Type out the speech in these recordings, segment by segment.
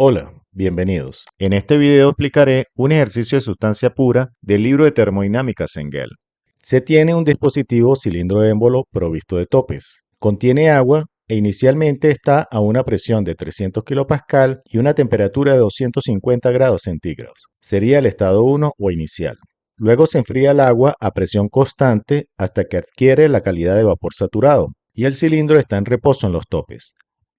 Hola, bienvenidos. En este video explicaré un ejercicio de sustancia pura del libro de termodinámica Cengel. Se tiene un dispositivo cilindro-émbolo provisto de topes. Contiene agua e inicialmente está a una presión de 300 kPa y una temperatura de 250 grados centígrados. Sería el estado 1 o inicial. Luego se enfría el agua a presión constante hasta que adquiere la calidad de vapor saturado y el cilindro está en reposo en los topes.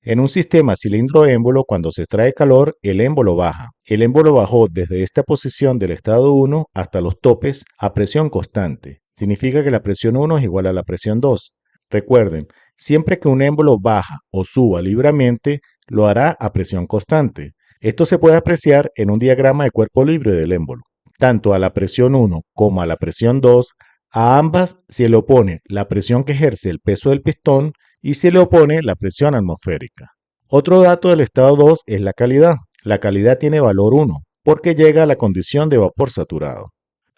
En un sistema cilindro-émbolo, cuando se extrae calor, el émbolo baja. El émbolo bajó desde esta posición del estado 1 hasta los topes a presión constante. Significa que la presión 1 es igual a la presión 2. Recuerden, siempre que un émbolo baja o suba libremente, lo hará a presión constante. Esto se puede apreciar en un diagrama de cuerpo libre del émbolo. Tanto a la presión 1 como a la presión 2, a ambas se le opone la presión que ejerce el peso del pistón y se le opone la presión atmosférica. Otro dato del estado 2 es la calidad. La calidad tiene valor 1 porque llega a la condición de vapor saturado.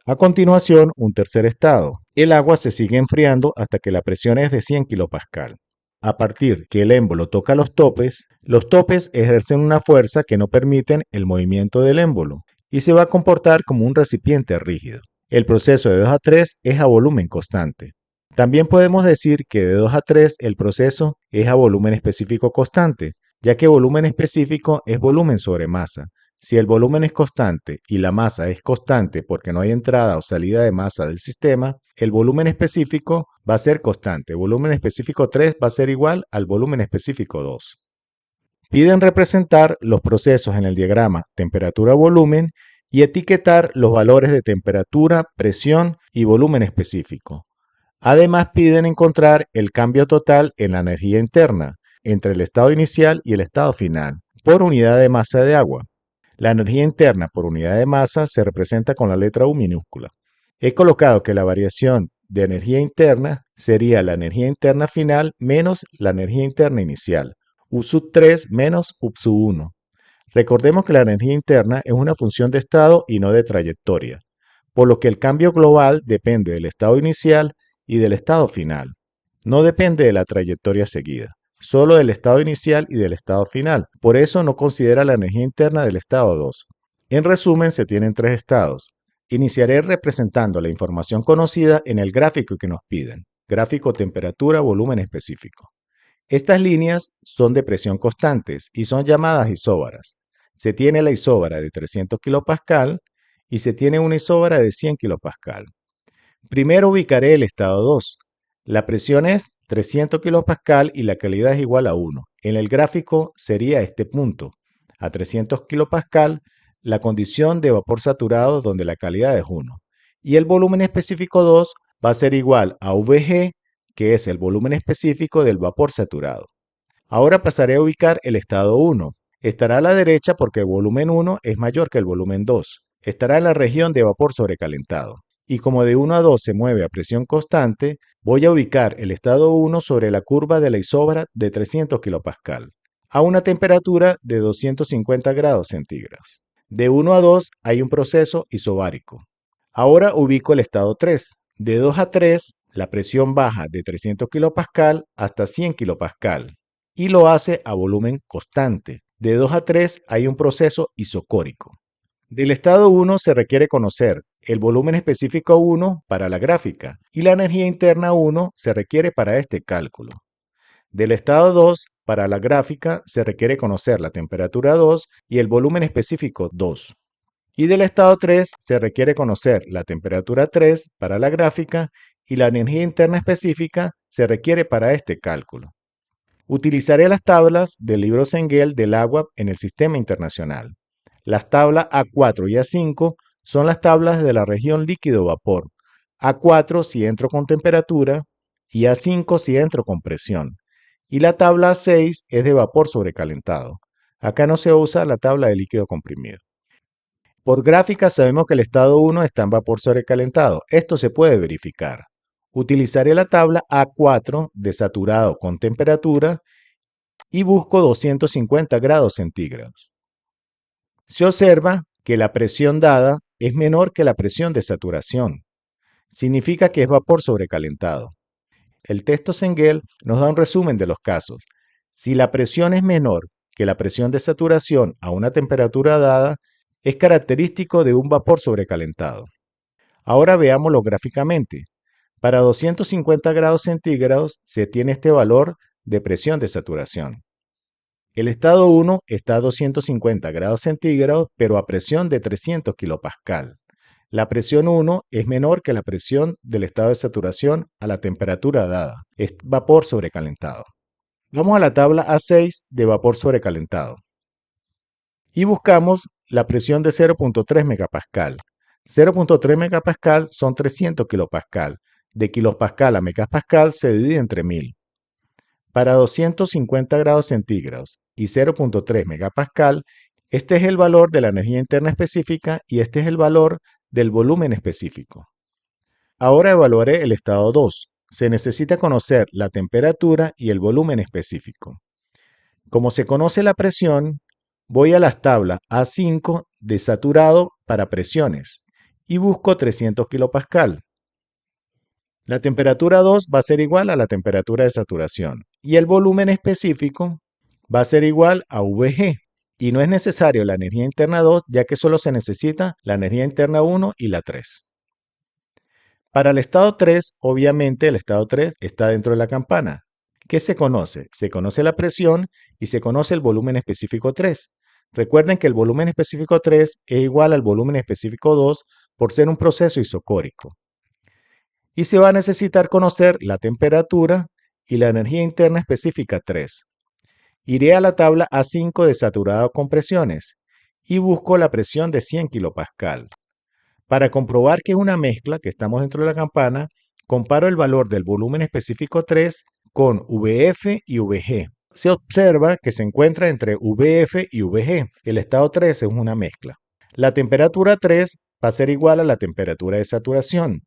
A continuación, un tercer estado. El agua se sigue enfriando hasta que la presión es de 100 kPa. A partir que el émbolo toca los topes ejercen una fuerza que no permiten el movimiento del émbolo y se va a comportar como un recipiente rígido. El proceso de 2 a 3 es a volumen constante. También podemos decir que de 2 a 3 el proceso es a volumen específico constante, ya que volumen específico es volumen sobre masa. Si el volumen es constante y la masa es constante porque no hay entrada o salida de masa del sistema, el volumen específico va a ser constante. Volumen específico 3 va a ser igual al volumen específico 2. Piden representar los procesos en el diagrama temperatura-volumen y etiquetar los valores de temperatura, presión y volumen específico. Además, piden encontrar el cambio total en la energía interna entre el estado inicial y el estado final por unidad de masa de agua. La energía interna por unidad de masa se representa con la letra U minúscula. He colocado que la variación de energía interna sería la energía interna final menos la energía interna inicial, U sub 3 menos U sub 1. Recordemos que la energía interna es una función de estado y no de trayectoria, por lo que el cambio global depende del estado inicial y del estado final. No depende de la trayectoria seguida, solo del estado inicial y del estado final. Por eso no considera la energía interna del estado 2. En resumen, se tienen tres estados. Iniciaré representando la información conocida en el gráfico que nos piden. Gráfico temperatura, volumen específico. Estas líneas son de presión constantes y son llamadas isóbaras. Se tiene la isóbara de 300 kPa y se tiene una isóbara de 100 kPa. Primero ubicaré el estado 2. La presión es 300 kPa y la calidad es igual a 1. En el gráfico sería este punto. A 300 kPa, la condición de vapor saturado donde la calidad es 1. Y el volumen específico 2 va a ser igual a VG, que es el volumen específico del vapor saturado. Ahora pasaré a ubicar el estado 1. Estará a la derecha porque el volumen 1 es mayor que el volumen 2. Estará en la región de vapor sobrecalentado. Y como de 1 a 2 se mueve a presión constante, voy a ubicar el estado 1 sobre la curva de la isóbara de 300 kPa, a una temperatura de 250 grados centígrados. De 1 a 2 hay un proceso isobárico. Ahora ubico el estado 3. De 2 a 3, la presión baja de 300 kPa hasta 100 kPa y lo hace a volumen constante. De 2 a 3 hay un proceso isocórico. Del estado 1 se requiere conocer el volumen específico 1 para la gráfica y la energía interna 1 se requiere para este cálculo. Del estado 2 para la gráfica se requiere conocer la temperatura 2 y el volumen específico 2. Y del estado 3 se requiere conocer la temperatura 3 para la gráfica y la energía interna específica se requiere para este cálculo. Utilizaré las tablas del libro Cengel del agua en el sistema internacional. Las tablas A4 y A5 son las tablas de la región líquido-vapor. A4 si entro con temperatura y A5 si entro con presión. Y la tabla A6 es de vapor sobrecalentado. Acá no se usa la tabla de líquido comprimido. Por gráfica sabemos que el estado 1 está en vapor sobrecalentado. Esto se puede verificar. Utilizaré la tabla A4 de saturado con temperatura y busco 250 grados centígrados. Se observa que la presión dada es menor que la presión de saturación. Significa que es vapor sobrecalentado. El texto Cengel nos da un resumen de los casos. Si la presión es menor que la presión de saturación a una temperatura dada es característico de un vapor sobrecalentado. Ahora veámoslo gráficamente. Para 250 grados centígrados se tiene este valor de presión de saturación. El estado 1 está a 250 grados centígrados, pero a presión de 300 kilopascal. La presión 1 es menor que la presión del estado de saturación a la temperatura dada. Es vapor sobrecalentado. Vamos a la tabla A6 de vapor sobrecalentado y buscamos la presión de 0.3 megapascal. 0.3 megapascal son 300 kilopascal. De kilopascal a megapascal se divide entre 1000. Para 250 grados centígrados y 0.3 megapascal, este es el valor de la energía interna específica y este es el valor del volumen específico. Ahora evaluaré el estado 2. Se necesita conocer la temperatura y el volumen específico. Como se conoce la presión, voy a las tablas A5 de saturado para presiones y busco 300 kilopascal. La temperatura 2 va a ser igual a la temperatura de saturación y el volumen específico va a ser igual a VG. Y no es necesario la energía interna 2, ya que solo se necesita la energía interna 1 y la 3. Para el estado 3, obviamente el estado 3 está dentro de la campana. ¿Qué se conoce? Se conoce la presión y se conoce el volumen específico 3. Recuerden que el volumen específico 3 es igual al volumen específico 2 por ser un proceso isocórico. Y se va a necesitar conocer la temperatura y la energía interna específica 3. Iré a la tabla A5 de saturado con presiones y busco la presión de 100 kilopascal. Para comprobar que es una mezcla, que estamos dentro de la campana, comparo el valor del volumen específico 3 con VF y VG. Se observa que se encuentra entre VF y VG. El estado 3 es una mezcla. La temperatura 3 va a ser igual a la temperatura de saturación.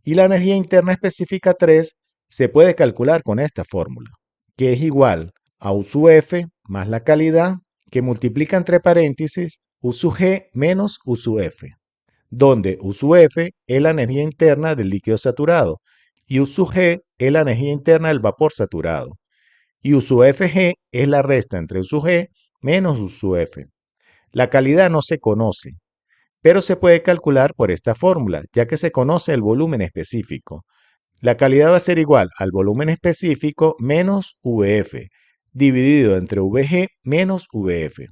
Y la energía interna específica 3 se puede calcular con esta fórmula, que es igual a U sub F más la calidad, que multiplica entre paréntesis U sub G menos U sub F, donde U sub F es la energía interna del líquido saturado y U sub G es la energía interna del vapor saturado. Y U sub Fg es la resta entre U sub G menos U sub F. La calidad no se conoce, pero se puede calcular por esta fórmula, ya que se conoce el volumen específico. La calidad va a ser igual al volumen específico menos VF, dividido entre VG menos VF.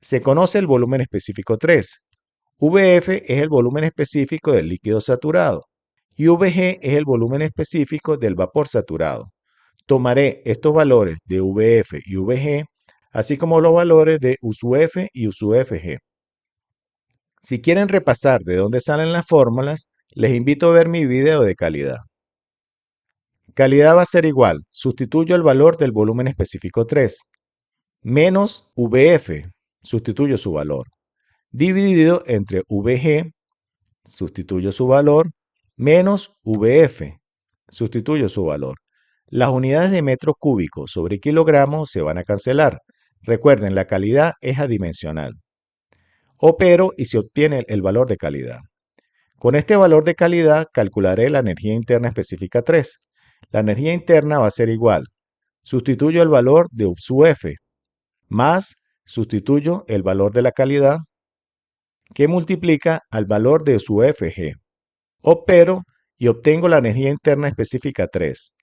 Se conoce el volumen específico 3. VF es el volumen específico del líquido saturado y VG es el volumen específico del vapor saturado. Tomaré estos valores de VF y VG, así como los valores de U sub F y U sub Fg. Si quieren repasar de dónde salen las fórmulas, les invito a ver mi video de calidad. Calidad va a ser igual, sustituyo el valor del volumen específico 3, menos VF, sustituyo su valor, dividido entre VG, sustituyo su valor, menos VF, sustituyo su valor. Las unidades de metro cúbico sobre kilogramo se van a cancelar. Recuerden, la calidad es adimensional. Opero y se obtiene el valor de calidad. Con este valor de calidad calcularé la energía interna específica 3. La energía interna va a ser igual. Sustituyo el valor de U sub F más sustituyo el valor de la calidad que multiplica al valor de su Fg. Opero y obtengo la energía interna específica 3.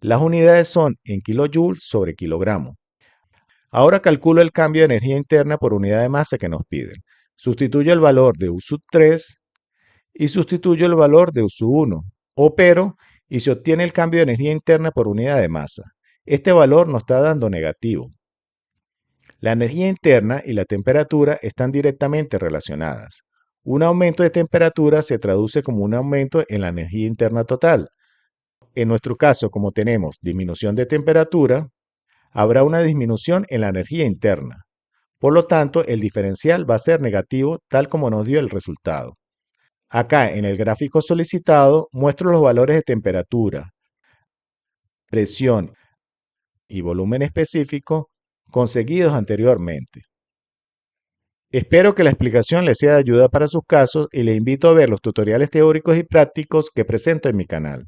Las unidades son en kilojoules sobre kilogramo. Ahora calculo el cambio de energía interna por unidad de masa que nos piden. Sustituyo el valor de U sub 3 y sustituyo el valor de U sub 1. Opero y se obtiene el cambio de energía interna por unidad de masa. Este valor nos está dando negativo. La energía interna y la temperatura están directamente relacionadas. Un aumento de temperatura se traduce como un aumento en la energía interna total. En nuestro caso, como tenemos disminución de temperatura, habrá una disminución en la energía interna. Por lo tanto, el diferencial va a ser negativo tal como nos dio el resultado. Acá en el gráfico solicitado muestro los valores de temperatura, presión y volumen específico conseguidos anteriormente. Espero que la explicación les sea de ayuda para sus casos y les invito a ver los tutoriales teóricos y prácticos que presento en mi canal.